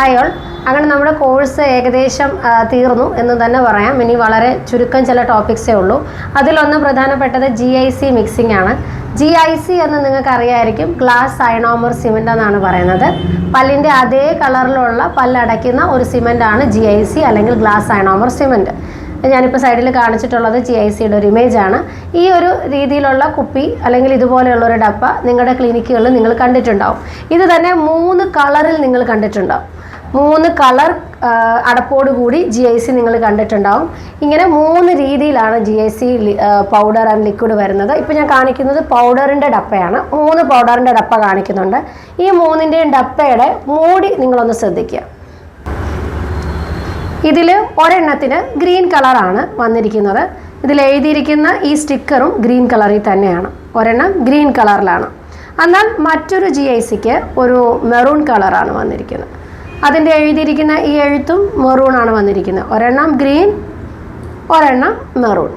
ആയോൾ അങ്ങനെ നമ്മുടെ കോഴ്സ് ഏകദേശം തീർന്നു എന്ന് തന്നെ പറയാം. ഇനി വളരെ ചുരുക്കം ചില ടോപ്പിക്സേ ഉള്ളൂ. അതിലൊന്ന് പ്രധാനപ്പെട്ടത് GIC മിക്സിംഗ് ആണ്. GIC എന്ന് നിങ്ങൾക്ക് അറിയാമായിരിക്കും, ഗ്ലാസ് ഐണോമർ സിമെൻ്റ് എന്നാണ് പറയുന്നത്. പല്ലിൻ്റെ അതേ കളറിലുള്ള പല്ലടയ്ക്കുന്ന ഒരു സിമെൻ്റാണ് GIC അല്ലെങ്കിൽ ഗ്ലാസ് ഐണോമർ സിമെൻറ്റ്. ഞാനിപ്പോൾ സൈഡിൽ കാണിച്ചിട്ടുള്ളത് GICയുടെ ഒരു ഇമേജാണ്. ഈ ഒരു രീതിയിലുള്ള കുപ്പി അല്ലെങ്കിൽ ഇതുപോലെയുള്ളൊരു ഡപ്പ നിങ്ങളുടെ ക്ലിനിക്കുകളിൽ നിങ്ങൾ കണ്ടിട്ടുണ്ടാവും. ഇത് തന്നെ 3 കളറിൽ നിങ്ങൾ കണ്ടിട്ടുണ്ടാവും. 3 കളർ അടപ്പോട് കൂടി GIC നിങ്ങൾ കണ്ടിട്ടുണ്ടാവും. ഇങ്ങനെ 3 രീതിയിലാണ് GIC പൗഡർ ആൻഡ് ലിക്വിഡ് വരുന്നത്. ഇപ്പോൾ ഞാൻ കാണിക്കുന്നത് പൗഡറിൻ്റെ ഡപ്പയാണ്. 3 പൗഡറിൻ്റെ ഡപ്പ കാണിക്കുന്നുണ്ട്. ഈ 3ൻ്റെയും ഡപ്പയുടെ മൂടി നിങ്ങളൊന്ന് ശ്രദ്ധിക്കുക. ഇതിൽ ഒരെണ്ണത്തിന് ഗ്രീൻ കളറാണ് വന്നിരിക്കുന്നത്. ഇതിൽ എഴുതിയിരിക്കുന്ന ഈ സ്റ്റിക്കറും ഗ്രീൻ കളറിൽ തന്നെയാണ്. ഒരെണ്ണം ഗ്രീൻ കളറിലാണ്. എന്നാൽ മറ്റൊരു GICക്ക് ഒരു മെറൂൺ കളറാണ് വന്നിരിക്കുന്നത്. അതിൻ്റെ എഴുതിയിരിക്കുന്ന ഈ എഴുത്തും മെറൂണാണ് വന്നിരിക്കുന്നത്. ഒരെണ്ണം ഗ്രീൻ, ഒരെണ്ണം മെറൂൺ.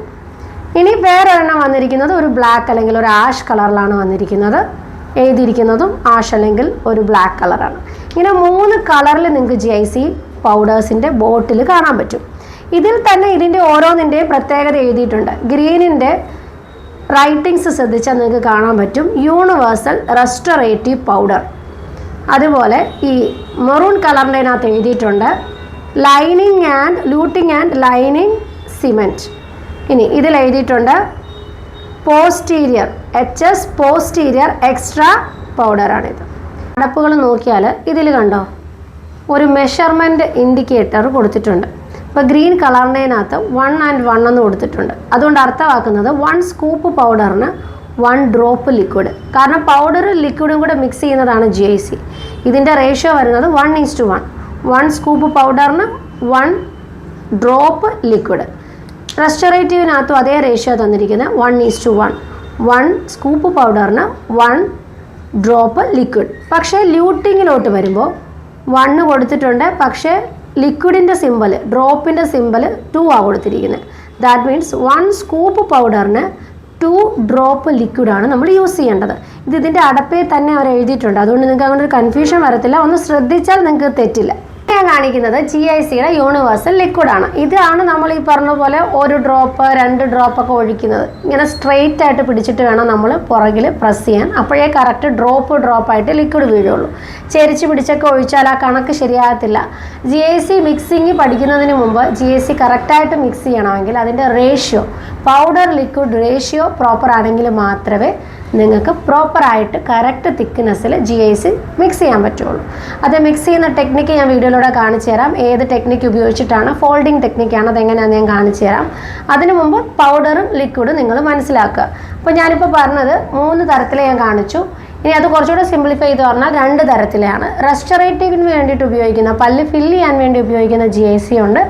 ഇനി വേറൊരെണ്ണം വന്നിരിക്കുന്നത് ഒരു ബ്ലാക്ക് അല്ലെങ്കിൽ ഒരു ആഷ് കളറിലാണ് വന്നിരിക്കുന്നത്. എഴുതിയിരിക്കുന്നതും ആഷ് അല്ലെങ്കിൽ ഒരു ബ്ലാക്ക് കളറാണ്. ഇങ്ങനെ 3 കളറിൽ നിങ്ങൾക്ക് GIC പൗഡേഴ്സിൻ്റെ ബോട്ടിൽ കാണാൻ പറ്റും. ഇതിൽ തന്നെ ഇതിൻ്റെ ഓരോന്നിൻ്റെയും പ്രത്യേകത എഴുതിയിട്ടുണ്ട്. ഗ്രീനിൻ്റെ റൈറ്റിങ്സ് ശ്രദ്ധിച്ചാൽ നിങ്ങൾക്ക് കാണാൻ പറ്റും, യൂണിവേഴ്സൽ റെസ്റ്റോറേറ്റീവ് പൗഡർ. അതുപോലെ ഈ മെറൂൺ കളറിൻ്റെതിനകത്ത് എഴുതിയിട്ടുണ്ട് lining and looting and lining cement. ഇനി ഇതിൽ എഴുതിയിട്ടുണ്ട് പോസ്റ്റീരിയർ, HS പോസ്റ്റീരിയർ എക്സ്ട്രാ പൗഡറാണിത്. അടപ്പുകൾ നോക്കിയാൽ ഇതിൽ കണ്ടോ ഒരു മെഷർമെൻറ്റ് ഇൻഡിക്കേറ്റർ കൊടുത്തിട്ടുണ്ട്. ഇപ്പോൾ ഗ്രീൻ കളറിനകത്ത് 1 and 1 എന്ന് കൊടുത്തിട്ടുണ്ട്. അതുകൊണ്ട് അർത്ഥമാക്കുന്നത് 1 സ്കൂപ്പ് പൗഡറിന് 1 ഡ്രോപ്പ് ലിക്വിഡ്. കാരണം പൗഡറും ലിക്വിഡും കൂടെ മിക്സ് ചെയ്യുന്നതാണ് GIC. ഇതിൻ്റെ റേഷ്യോ വരുന്നത് 1:1. 1 സ്കൂപ്പ് പൗഡറിന് 1 ഡ്രോപ്പ് ലിക്വിഡ്. റെസ്റ്റോറേറ്റീവിനകത്തും അതേ റേഷ്യോ തന്നിരിക്കുന്നത് 1:1. 1 സ്കൂപ്പ് പൗഡറിന് 1 ഡ്രോപ്പ് ലിക്വിഡ്. പക്ഷേ ല്യൂട്ടിങ്ങിലോട്ട് വരുമ്പോൾ 1 കൊടുത്തിട്ടുണ്ട്, പക്ഷേ ലിക്വിഡിൻ്റെ സിമ്പൽ, ഡ്രോപ്പിൻ്റെ സിമ്പൽ 2 ആണ് കൊടുത്തിരിക്കുന്നത്. ദാറ്റ് മീൻസ് 1 സ്കൂപ്പ് പൗഡറിന് 2 ഡ്രോപ്പ് ലിക്വിഡാണ് നമ്മൾ യൂസ് ചെയ്യേണ്ടത്. ഇതിൻ്റെ അടപ്പേ തന്നെ അവർ എഴുതിയിട്ടുണ്ട്. അതുകൊണ്ട് നിങ്ങൾക്ക് അങ്ങനെ ഒരു കൺഫ്യൂഷൻ വരത്തില്ല. ഒന്ന് ശ്രദ്ധിച്ചാൽ നിങ്ങൾക്ക് തെറ്റില്ല. ഞാൻ കാണിക്കുന്നത് GICയുടെ യൂണിവേഴ്സൽ ലിക്വിഡാണ്. ഇതാണ് നമ്മൾ ഈ പറഞ്ഞ പോലെ 1 ഡ്രോപ്പ് 2 ഡ്രോപ്പൊക്കെ ഒഴിക്കുന്നത്. ഇങ്ങനെ സ്ട്രെയിറ്റ് ആയിട്ട് പിടിച്ചിട്ട് വേണം നമ്മൾ പുറകിൽ പ്രസ് ചെയ്യാൻ. അപ്പോഴേ കറക്റ്റ് ഡ്രോപ്പായിട്ട് ലിക്വിഡ് വീഴുള്ളൂ. ചെരിച്ച് പിടിച്ചൊക്കെ ഒഴിച്ചാൽ ആ കണക്ക് ശരിയാകത്തില്ല. GIC മിക്സിങ് പഠിക്കുന്നതിന് മുമ്പ് GIC കറക്റ്റായിട്ട് മിക്സ് ചെയ്യണമെങ്കിൽ അതിൻ്റെ ratio, powder liquid ratio proper ആണെങ്കിൽ മാത്രമേ നിങ്ങൾക്ക് പ്രോപ്പറായിട്ട് കറക്റ്റ് തിക്നെസ്സിൽ GIC മിക്സ് ചെയ്യാൻ പറ്റുള്ളൂ. അത് മിക്സ് ചെയ്യുന്ന ടെക്നിക്ക് ഞാൻ വീഡിയോയിലൂടെ കാണിച്ചു തരാം. ഏത് ടെക്നിക്ക് ഉപയോഗിച്ചിട്ടാണ്, ഫോൾഡിങ് ടെക്നിക്കാണ്, അതെങ്ങനെയാണെന്ന് ഞാൻ കാണിച്ചു തരാം. അതിനു മുമ്പ് പൗഡറും ലിക്വിഡും നിങ്ങൾ മനസ്സിലാക്കുക. അപ്പോൾ ഞാനിപ്പോൾ പറഞ്ഞത് 3 തരത്തിൽ ഞാൻ കാണിച്ചു. ഇനി അത് കുറച്ചുകൂടെ സിംപ്ലിഫൈ ചെയ്ത് പറഞ്ഞാൽ 2 തരത്തിലാണ്. റെസ്റ്റോറേറ്റീവിന് വേണ്ടിയിട്ട് ഉപയോഗിക്കുന്ന, പല്ല് ഫില്ല് ചെയ്യാൻ വേണ്ടി ഉപയോഗിക്കുന്ന GIC ഉണ്ട്.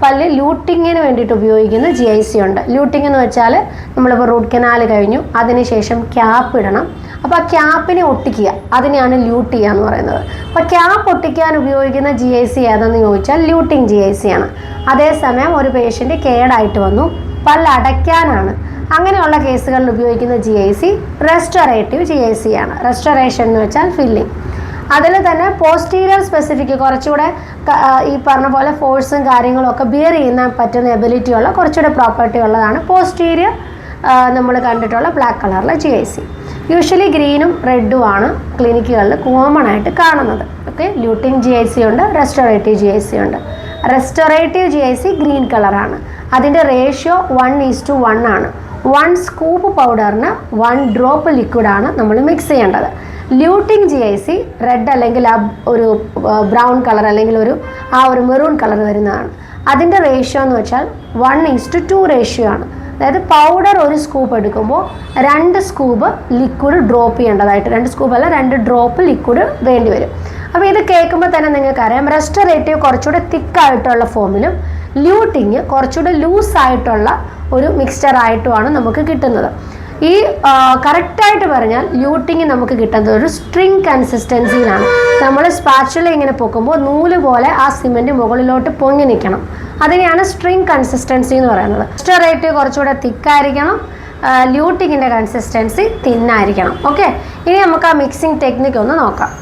പല്ല് ലൂട്ടിങ്ങിന് വേണ്ടിയിട്ട് ഉപയോഗിക്കുന്ന GIC ഉണ്ട്. ലൂട്ടിങ് എന്ന് വെച്ചാൽ നമ്മളിപ്പോൾ റൂട്ട് കനാൽ കഴിഞ്ഞു, അതിനുശേഷം ക്യാപ്പ് ഇടണം. അപ്പോൾ ആ ക്യാപ്പിനെ ഒട്ടിക്കുക, അതിനെയാണ് ലൂട്ട് ചെയ്യുക എന്ന് പറയുന്നത്. അപ്പോൾ ക്യാപ്പ് ഒട്ടിക്കാൻ ഉപയോഗിക്കുന്ന GIC ഏതെന്ന് ചോദിച്ചാൽ ലൂട്ടിങ് GIC ആണ്. അതേസമയം ഒരു പേഷ്യൻ്റ് കേടായിട്ട് വന്നു, പല്ല് അടയ്ക്കാനാണ്, അങ്ങനെയുള്ള കേസുകളിൽ ഉപയോഗിക്കുന്ന GIC റെസ്റ്റോറേറ്റീവ് GIC ആണ്. റെസ്റ്റോറേഷൻ എന്ന് വെച്ചാൽ ഫില്ലിങ്. അതിൽ തന്നെ പോസ്റ്റീരിയർ സ്പെസിഫിക്, കുറച്ചുകൂടെ ഈ പറഞ്ഞ പോലെ ഫോഴ്സും കാര്യങ്ങളും ഒക്കെ ബിയർ ചെയ്യുന്ന പറ്റുന്ന എബിലിറ്റി ഉള്ള കുറച്ചുകൂടെ പ്രോപ്പർട്ടി ഉള്ളതാണ് പോസ്റ്റീരിയർ. നമ്മൾ കണ്ടിട്ടുള്ള ബ്ലാക്ക് കളറിലെ GIC. യൂഷ്വലി ഗ്രീനും റെഡും ആണ് ക്ലിനിക്കുകളിൽ കോമൺ ആയിട്ട് കാണുന്നത്. ഓക്കെ, ലൂട്ടിങ് GIC ഉണ്ട്, റെസ്റ്റോറേറ്റീവ് GIC ഉണ്ട്. റെസ്റ്റോറേറ്റീവ് GIC ഗ്രീൻ കളറാണ്. അതിൻ്റെ റേഷ്യോ 1:1 ആണ്. 1 സ്കൂപ്പ് പൗഡറിന് 1 ഡ്രോപ്പ് ലിക്വിഡാണ് നമ്മൾ മിക്സ് ചെയ്യേണ്ടത്. ലൂട്ടിങ് GIC റെഡ് അല്ലെങ്കിൽ ഒരു ബ്രൗൺ കളർ അല്ലെങ്കിൽ ഒരു മെറൂൺ കളർ വരുന്നതാണ്. അതിൻ്റെ റേഷ്യോ എന്ന് വെച്ചാൽ 1:2 റേഷ്യോ ആണ്. അതായത് പൗഡർ 1 സ്കൂപ്പ് എടുക്കുമ്പോൾ 2 സ്കൂപ്പ് ലിക്വിഡ് ഡ്രോപ്പ് ചെയ്യേണ്ടതായിട്ട്, 2 സ്കൂപ്പ് അല്ല 2 ഡ്രോപ്പ് ലിക്വിഡ് വേണ്ടി വരും. അപ്പോൾ ഇത് കേൾക്കുമ്പോൾ തന്നെ നിങ്ങൾക്കറിയാം റെസ്റ്റോറേറ്റീവ് കുറച്ചുകൂടെ തിക്കായിട്ടുള്ള ഫോമിലും ലൂട്ടിങ് കുറച്ചുകൂടെ ലൂസായിട്ടുള്ള ഒരു മിക്സ്ചറായിട്ടുമാണ് നമുക്ക് കിട്ടുന്നത്. ഈ കറക്റ്റായിട്ട് പറഞ്ഞാൽ ലൂട്ടിങ് നമുക്ക് കിട്ടുന്നത് ഒരു സ്ട്രിങ് കൺസിസ്റ്റൻസിയിലാണ്. നമ്മൾ സ്പാച്ചുല ഇങ്ങനെ പൊക്കുമ്പോൾ നൂല് പോലെ ആ സിമെൻറ്റ് മുകളിലോട്ട് പൊങ്ങി നിൽക്കണം. അതിനെയാണ് സ്ട്രിങ് കൺസിസ്റ്റൻസി എന്ന് പറയുന്നത്. റെസ്റ്റോറേറ്റീവ് കുറച്ചുകൂടെ തിക്കായിരിക്കണം, ലൂട്ടിങ്ങിൻ്റെ കൺസിസ്റ്റൻസി തിന്നായിരിക്കണം. ഓക്കെ, ഇനി നമുക്ക് ആ മിക്സിംഗ് ടെക്നിക്ക് ഒന്ന് നോക്കാം.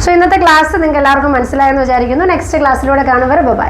സോ ഇന്നത്തെ ക്ലാസ് നിങ്ങൾക്ക് എല്ലാവർക്കും മനസ്സിലായെന്ന് വിചാരിക്കുന്നു. നെക്സ്റ്റ് ക്ലാസ്സിലൂടെ കാണുവരെ ബൈ.